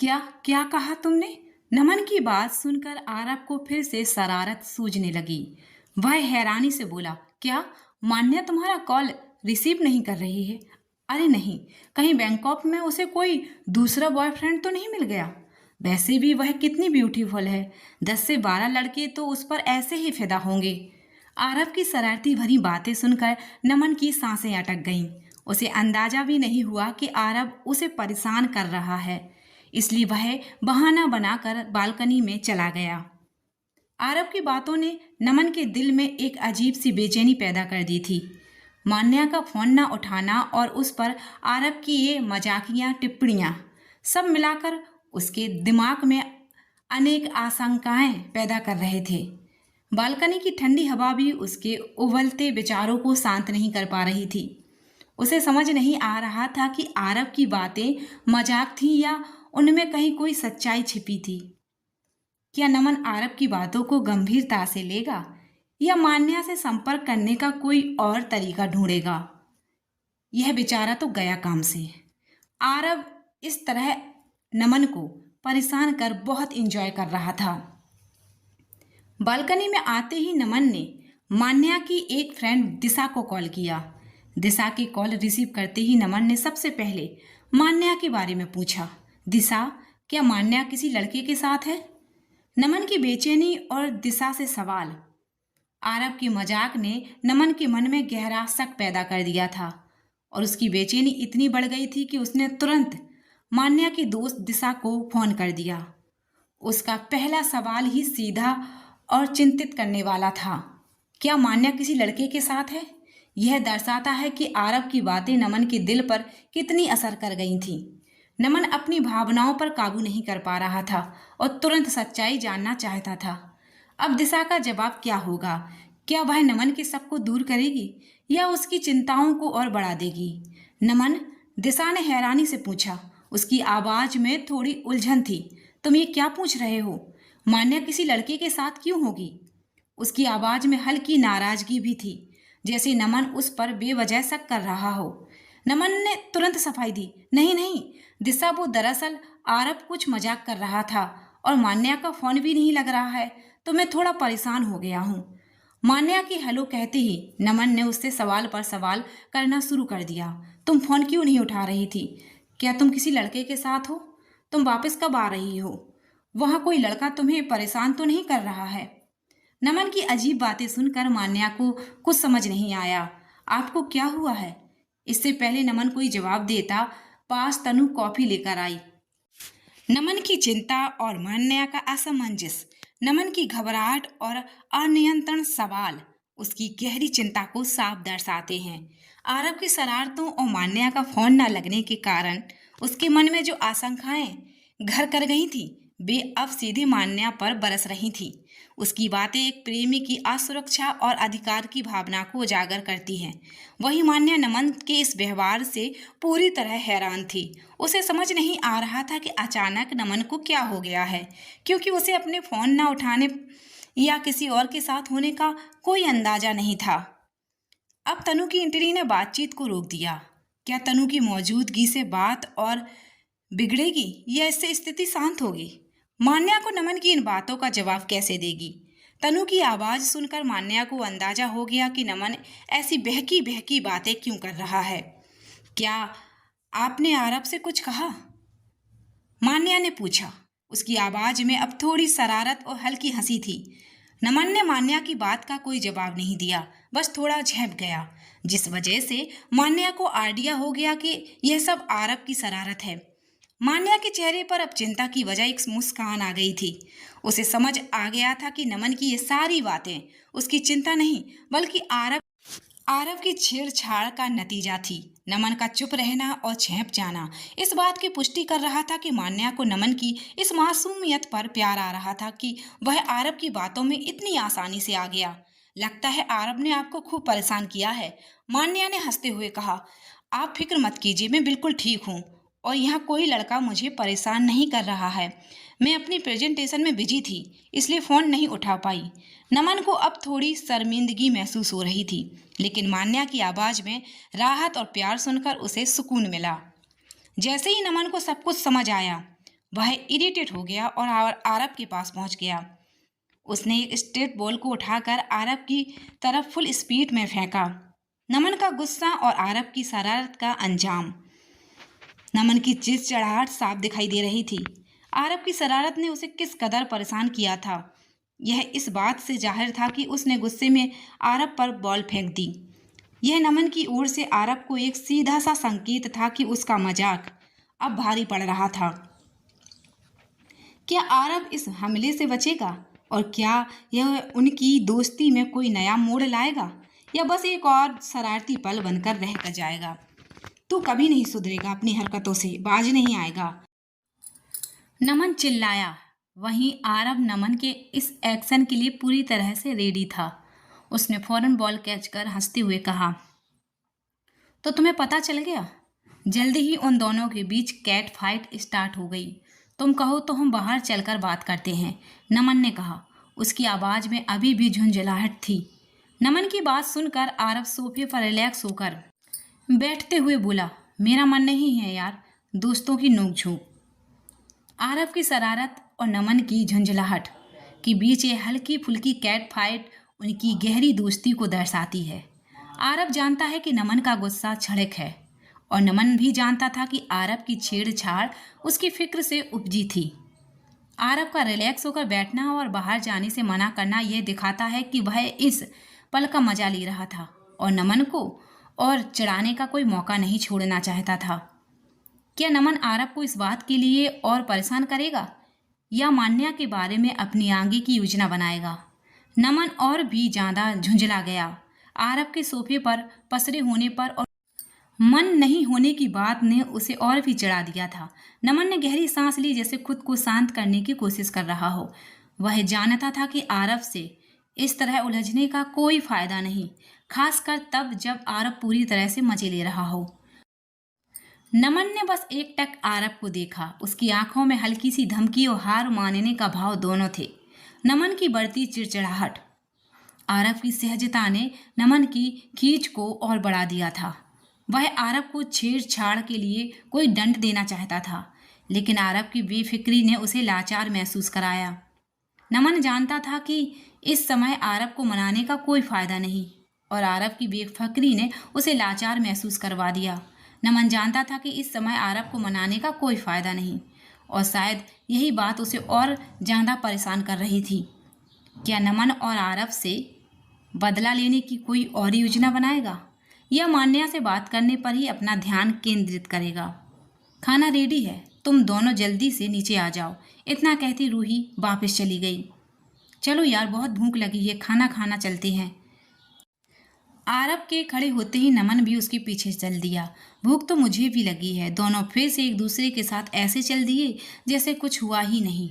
क्या क्या कहा तुमने? नमन की बात सुनकर आरव को फिर से शरारत सूझने लगी। वह हैरानी से बोला, क्या मान्या तुम्हारा कॉल रिसीव नहीं कर रही है? अरे नहीं, कहीं बैंकॉक में उसे कोई दूसरा बॉयफ्रेंड तो नहीं मिल गया? वैसे भी वह कितनी ब्यूटीफुल है। 10 से 12 लड़के तो उस पर ऐसे ही फिदा होंगे। आरव की शरारती भरी बातें सुनकर नमन की सांसें अटक गईं। उसे अंदाजा भी नहीं हुआ कि आरव उसे परेशान कर रहा है, इसलिए वह बहाना बनाकर बालकनी में चला गया। आरव की बातों ने नमन के दिल में एक अजीब सी बेचैनी पैदा कर दी थी। मान्या का फोन न उठाना और उस पर आरव की ये मजाकिया टिप्पणियां सब मिलाकर उसके दिमाग में अनेक आशंकाएं पैदा कर रहे थे। बालकनी की ठंडी हवा भी उसके उबलते विचारों को शांत नहीं कर पा रही थी। उसे समझ नहीं आ रहा था कि आरव की बातें मजाक थी या उनमें कहीं कोई सच्चाई छिपी थी। क्या नमन आरव की बातों को गंभीरता से लेगा या मान्या से संपर्क करने का कोई और तरीका ढूंढेगा? यह बेचारा तो गया काम से। आरव इस तरह नमन को परेशान कर बहुत इंजॉय कर रहा था। बालकनी में आते ही नमन ने मान्या की एक फ्रेंड दिशा को कॉल किया। दिशा की कॉल रिसीव करते ही नमन ने सबसे पहले मान्या के बारे में पूछा। दिशा, क्या मान्या किसी लड़के के साथ है? नमन की बेचैनी और दिशा से सवाल। आरव के मजाक ने नमन के मन में गहरा शक पैदा कर दिया था और उसकी बेचैनी इतनी बढ़ गई थी कि उसने तुरंत मान्या की दोस्त दिशा को फोन कर दिया। उसका पहला सवाल ही सीधा और चिंतित करने वाला था। क्या मान्या किसी लड़के के साथ है? यह दर्शाता है कि आरव की बातें नमन के दिल पर कितनी असर कर गई थीं। नमन अपनी भावनाओं पर काबू नहीं कर पा रहा था और तुरंत सच्चाई जानना चाहता था। अब दिशा का जवाब क्या होगा? क्या वह नमन के शक को दूर करेगी या उसकी चिंताओं को और बढ़ा देगी? नमन, दिशा ने हैरानी से पूछा। उसकी आवाज में थोड़ी उलझन थी। तुम ये क्या पूछ रहे हो? मान्या किसी लड़के के साथ क्यों होगी? उसकी आवाज में हल्की नाराजगी भी थी, जैसे नमन उस पर बेवजह शक कर रहा हो। नमन ने तुरंत सफाई दी। नहीं नहीं दिशा, वो दरअसल आरव कुछ मजाक कर रहा था और मान्या का फोन भी नहीं लग रहा है, तो मैं थोड़ा परेशान हो गया हूँ। मान्या की हेलो कहते ही नमन ने उससे सवाल पर सवाल करना शुरू कर दिया। तुम फोन क्यों नहीं उठा रही थी? क्या तुम किसी लड़के के साथ हो? तुम वापस कब आ रही हो? वहाँ कोई लड़का तुम्हें परेशान तो नहीं कर रहा है? नमन की अजीब बातें सुनकर मान्या को कुछ समझ नहीं आया। आपको क्या हुआ है? इससे पहले नमन कोई जवाब देता, पास तनु कॉफी लेकर आई। नमन की चिंता और मान्या का असमंजस, नमन की घबराहट और अनियंत्रण सवाल उसकी गहरी चिंता को साफ दर्शाते हैं। आरव की शरारतों और मान्या का फोन न लगने के कारण उसके मन में जो आशंकाएं घर कर गई थी, वे अब सीधे मान्या पर बरस रही थी। उसकी बातें एक प्रेमी की असुरक्षा और अधिकार की भावना को उजागर करती हैं। वही मान्या नमन के इस व्यवहार से पूरी तरह हैरान थी। उसे समझ नहीं आ रहा था कि अचानक नमन को क्या हो गया है, क्योंकि उसे अपने फोन न उठाने या किसी और के साथ होने का कोई अंदाजा नहीं था। अब तनु की एंट्री ने बातचीत को रोक दिया। क्या तनु की मौजूदगी से बात और बिगड़ेगी या इससे स्थिति शांत होगी? मान्या को नमन की इन बातों का जवाब कैसे देगी? तनु की आवाज सुनकर मान्या को अंदाजा हो गया कि नमन ऐसी बहकी बहकी बातें क्यों कर रहा है। क्या आपने आरव से कुछ कहा? मान्या ने पूछा। उसकी आवाज में अब थोड़ी शरारत और हल्की हंसी थी। नमन ने मान्या की बात का कोई जवाब नहीं दिया, बस थोड़ा झेप गया, जिस वजह से मान्या को आइडिया हो गया कि यह सब आरव की शरारत है। मान्या के चेहरे पर अब चिंता की वजह एक मुस्कान आ गई थी। उसे समझ आ गया था कि नमन की ये सारी बातें उसकी चिंता नहीं बल्कि आरव की छेड़छाड़ का नतीजा थी। नमन का चुप रहना और झेप जाना इस बात की पुष्टि कर रहा था कि मान्या को नमन की इस मासूमियत पर प्यार आ रहा था कि वह आरव की बातों में इतनी आसानी से आ गया। लगता है आरव ने आपको खूब परेशान किया है, मान्या ने हंसते हुए कहा। आप फिक्र मत कीजिए, मैं बिल्कुल ठीक हूँ और यहाँ कोई लड़का मुझे परेशान नहीं कर रहा है। मैं अपनी प्रेजेंटेशन में बिजी थी, इसलिए फ़ोन नहीं उठा पाई। नमन को अब थोड़ी शर्मिंदगी महसूस हो रही थी, लेकिन मान्या की आवाज़ में राहत और प्यार सुनकर उसे सुकून मिला। जैसे ही नमन को सब कुछ समझ आया, वह इरिटेट हो गया और आरब के पास पहुंच गया। उसने एक स्ट्रेट बॉल को उठाकर आरब की तरफ फुल स्पीड में फेंका। नमन का गुस्सा और आरब की शरारत का अंजाम। नमन की चिड़चिड़ाहट साफ दिखाई दे रही थी। आरब की शरारत ने उसे किस कदर परेशान किया था, यह इस बात से जाहिर था कि उसने गुस्से में आरब पर बॉल फेंक दी। यह नमन की ओर से आरब को एक सीधा सा संकेत था कि उसका मजाक अब भारी पड़ रहा था। क्या आरब इस हमले से बचेगा और क्या यह उनकी दोस्ती में कोई नया मोड़ लाएगा, या बस एक और शरारती पल बनकर रह जाएगा। तू कभी नहीं सुधरेगा, अपनी हरकतों से बाज नहीं आएगा, नमन चिल्लाया। वहीं आरब नमन के इस एक्शन के लिए पूरी तरह से रेडी था। उसने फौरन बॉल कैच कर हंसते हुए कहा, तो तुम्हें पता चल गया। जल्दी ही उन दोनों के बीच कैट फाइट स्टार्ट हो गई। तुम कहो तो हम बाहर चलकर बात करते हैं, नमन ने कहा। उसकी आवाज़ में अभी भी झुंझलाहट थी। नमन की बात सुनकर आरब सोफे पर रिलैक्स होकर बैठते हुए बोला, मेरा मन नहीं है यार, दोस्तों की नोकझोंक। आरब की शरारत और नमन की झुंझलाहट के बीच ये हल्की फुल्की कैट फाइट उनकी गहरी दोस्ती को दर्शाती है। आरब जानता है कि नमन का गुस्सा क्षणिक है और नमन भी जानता था कि आरब की छेड़छाड़ उसकी फिक्र से उपजी थी। आरब का रिलैक्स होकर बैठना और बाहर जाने से मना करना यह दिखाता है कि वह इस पल का मजा ले रहा था और नमन को और चिढ़ाने का कोई मौका नहीं छोड़ना चाहता था। क्या नमन आरब को इस बात के लिए और परेशान करेगा या मान्या के बारे में अपनी आगे की योजना बनाएगा? नमन और भी ज़्यादा झुंझला गया। आरब के सोफे पर पसरे होने पर और मन नहीं होने की बात ने उसे और भी चिढ़ा दिया था। नमन ने गहरी सांस ली, जैसे खुद को शांत करने की कोशिश कर रहा हो। वह जानता था कि आरब से इस तरह उलझने का कोई फायदा नहीं, खासकर तब जब आरब पूरी तरह से मजे ले रहा हो। नमन ने बस एक टक आरब को देखा। उसकी आंखों में हल्की सी धमकी और हार मानने का भाव दोनों थे। नमन की बढ़ती चिड़चिड़ाहट, आरब की सहजता ने नमन की खींच को और बढ़ा दिया था। वह आरब को छेड़छाड़ के लिए कोई दंड देना चाहता था, लेकिन आरब की बेफिक्री ने उसे लाचार महसूस कराया। नमन जानता था कि इस समय आरब को मनाने का कोई फायदा नहीं और आरब की बेफिक्री ने उसे लाचार महसूस करवा दिया। नमन जानता था कि इस समय आरब को मनाने का कोई फायदा नहीं और शायद यही बात उसे और ज़्यादा परेशान कर रही थी। क्या नमन और आरब से बदला लेने की कोई और योजना बनाएगा या मान्या से बात करने पर ही अपना ध्यान केंद्रित करेगा? खाना रेडी है, तुम दोनों जल्दी से नीचे आ जाओ, इतना कहती रूही वापस चली गई। चलो यार, बहुत भूख लगी है, खाना खाना चलते हैं। आरब के खड़े होते ही नमन भी उसके पीछे चल दिया। भूख तो मुझे भी लगी है। दोनों फिर से एक दूसरे के साथ ऐसे चल दिए जैसे कुछ हुआ ही नहीं।